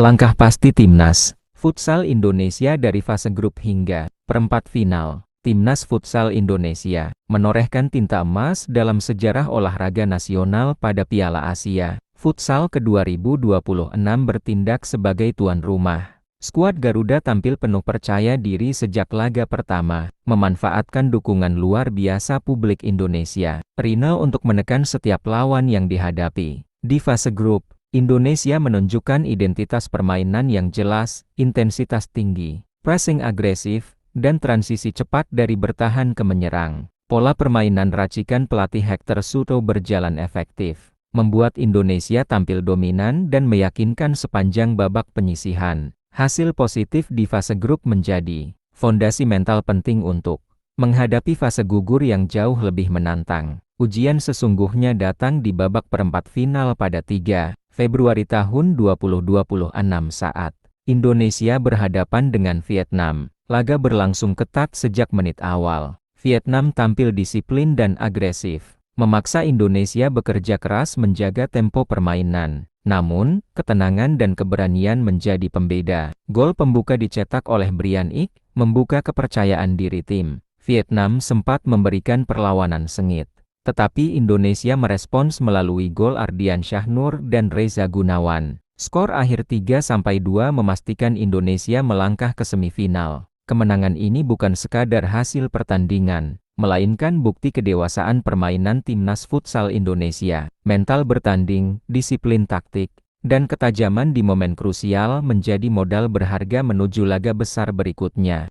Langkah pasti Timnas Futsal Indonesia dari fase grup hingga perempat final. Timnas Futsal Indonesia menorehkan tinta emas dalam sejarah olahraga nasional pada Piala Asia Futsal ke-2026 bertindak sebagai tuan rumah. Skuad Garuda tampil penuh percaya diri sejak laga pertama, memanfaatkan dukungan luar biasa publik Indonesia Rina untuk menekan setiap lawan yang dihadapi. Di fase grup, Indonesia menunjukkan identitas permainan yang jelas, intensitas tinggi, pressing agresif, dan transisi cepat dari bertahan ke menyerang. Pola permainan racikan pelatih Hector Suto berjalan efektif, membuat Indonesia tampil dominan dan meyakinkan sepanjang babak penyisihan. Hasil positif di fase grup menjadi fondasi mental penting untuk menghadapi fase gugur yang jauh lebih menantang. Ujian sesungguhnya datang di babak perempat final pada 3 Februari tahun 2026 saat Indonesia berhadapan dengan Vietnam. Laga berlangsung ketat sejak menit awal. Vietnam tampil disiplin dan agresif, memaksa Indonesia bekerja keras menjaga tempo permainan. Namun, ketenangan dan keberanian menjadi pembeda. Gol pembuka dicetak oleh Brian Ik, membuka kepercayaan diri tim. Vietnam sempat memberikan perlawanan sengit, tetapi Indonesia merespons melalui gol Ardiansyah Nur dan Reza Gunawan. Skor akhir 3-2 memastikan Indonesia melangkah ke semifinal. Kemenangan ini bukan sekadar hasil pertandingan, melainkan bukti kedewasaan permainan Timnas Futsal Indonesia. Mental bertanding, disiplin taktik, dan ketajaman di momen krusial menjadi modal berharga menuju laga besar berikutnya.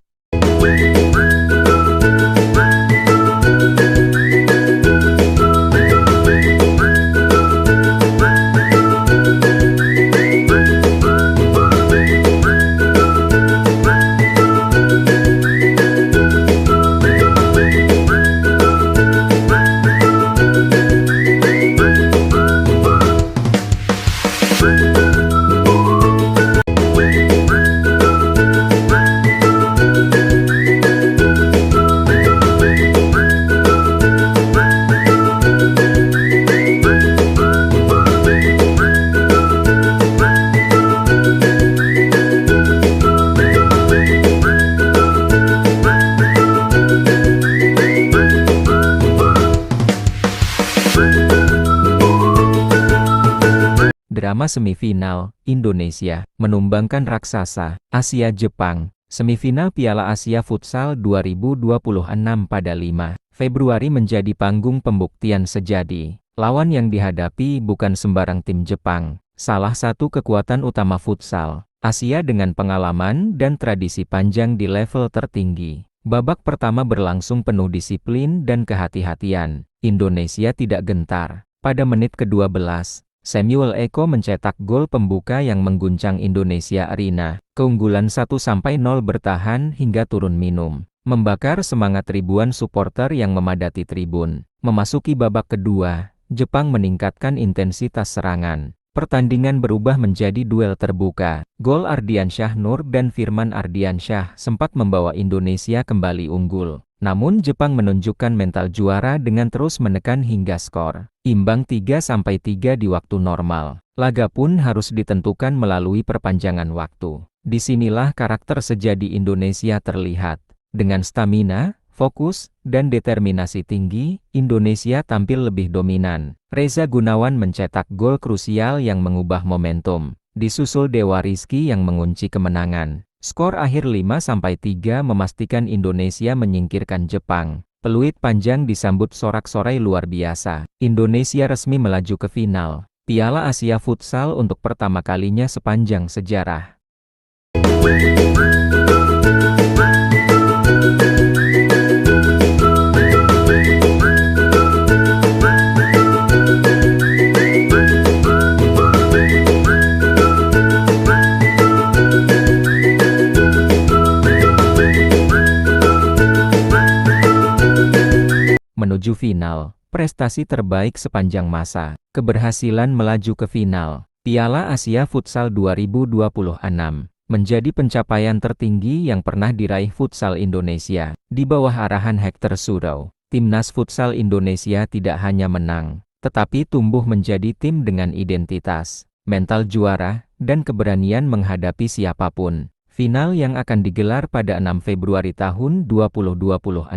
Drama semifinal, Indonesia menumbangkan raksasa Asia Jepang. Semifinal Piala Asia Futsal 2026 pada 5 Februari menjadi panggung pembuktian sejati. Lawan yang dihadapi bukan sembarang tim Jepang, salah satu kekuatan utama futsal Asia dengan pengalaman dan tradisi panjang di level tertinggi. Babak pertama berlangsung penuh disiplin dan kehati-hatian. Indonesia tidak gentar. Pada menit ke-12, Samuel Eko mencetak gol pembuka yang mengguncang Indonesia Arena. Keunggulan 1-0 bertahan hingga turun minum, membakar semangat ribuan supporter yang memadati tribun. Memasuki babak kedua, Jepang meningkatkan intensitas serangan. Pertandingan berubah menjadi duel terbuka. Gol Ardiansyah Nur dan Firman Ardiansyah sempat membawa Indonesia kembali unggul. Namun Jepang menunjukkan mental juara dengan terus menekan hingga skor imbang 3-3 di waktu normal. Laga pun harus ditentukan melalui perpanjangan waktu. Disinilah karakter sejati Indonesia terlihat. Dengan stamina, fokus, dan determinasi tinggi, Indonesia tampil lebih dominan. Reza Gunawan mencetak gol krusial yang mengubah momentum. Disusul Dewa Rizky yang mengunci kemenangan. Skor akhir 5-3 memastikan Indonesia menyingkirkan Jepang. Peluit panjang disambut sorak-sorai luar biasa. Indonesia resmi melaju ke final Piala Asia Futsal untuk pertama kalinya sepanjang sejarah. menuju final, prestasi terbaik sepanjang masa, keberhasilan melaju ke final. Piala Asia Futsal 2026 menjadi pencapaian tertinggi yang pernah diraih futsal Indonesia. Di bawah arahan Hector Surow, Timnas Futsal Indonesia tidak hanya menang, tetapi tumbuh menjadi tim dengan identitas, mental juara, dan keberanian menghadapi siapapun. Final yang akan digelar pada 6 Februari tahun 2026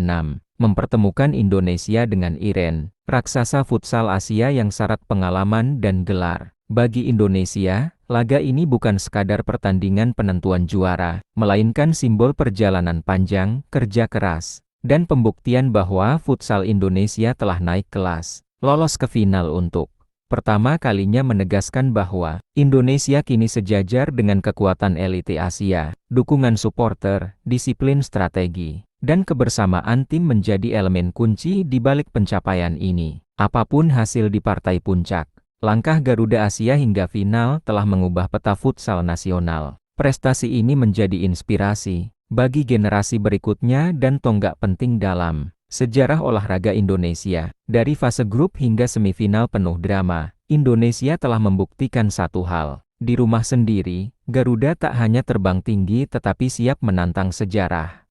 mempertemukan Indonesia dengan Iran, raksasa futsal Asia yang syarat pengalaman dan gelar. Bagi Indonesia, laga ini bukan sekadar pertandingan penentuan juara, melainkan simbol perjalanan panjang, kerja keras, dan pembuktian bahwa futsal Indonesia telah naik kelas, lolos ke final untuk pertama kalinya menegaskan bahwa Indonesia kini sejajar dengan kekuatan elite Asia. Dukungan supporter, disiplin strategi, dan kebersamaan tim menjadi elemen kunci di balik pencapaian ini. Apapun hasil di partai puncak, langkah Garuda Asia hingga final telah mengubah peta futsal nasional. Prestasi ini menjadi inspirasi bagi generasi berikutnya dan tonggak penting dalam sejarah olahraga Indonesia. Dari fase grup hingga semifinal penuh drama, Indonesia telah membuktikan satu hal. Di rumah sendiri, Garuda tak hanya terbang tinggi tetapi siap menantang sejarah.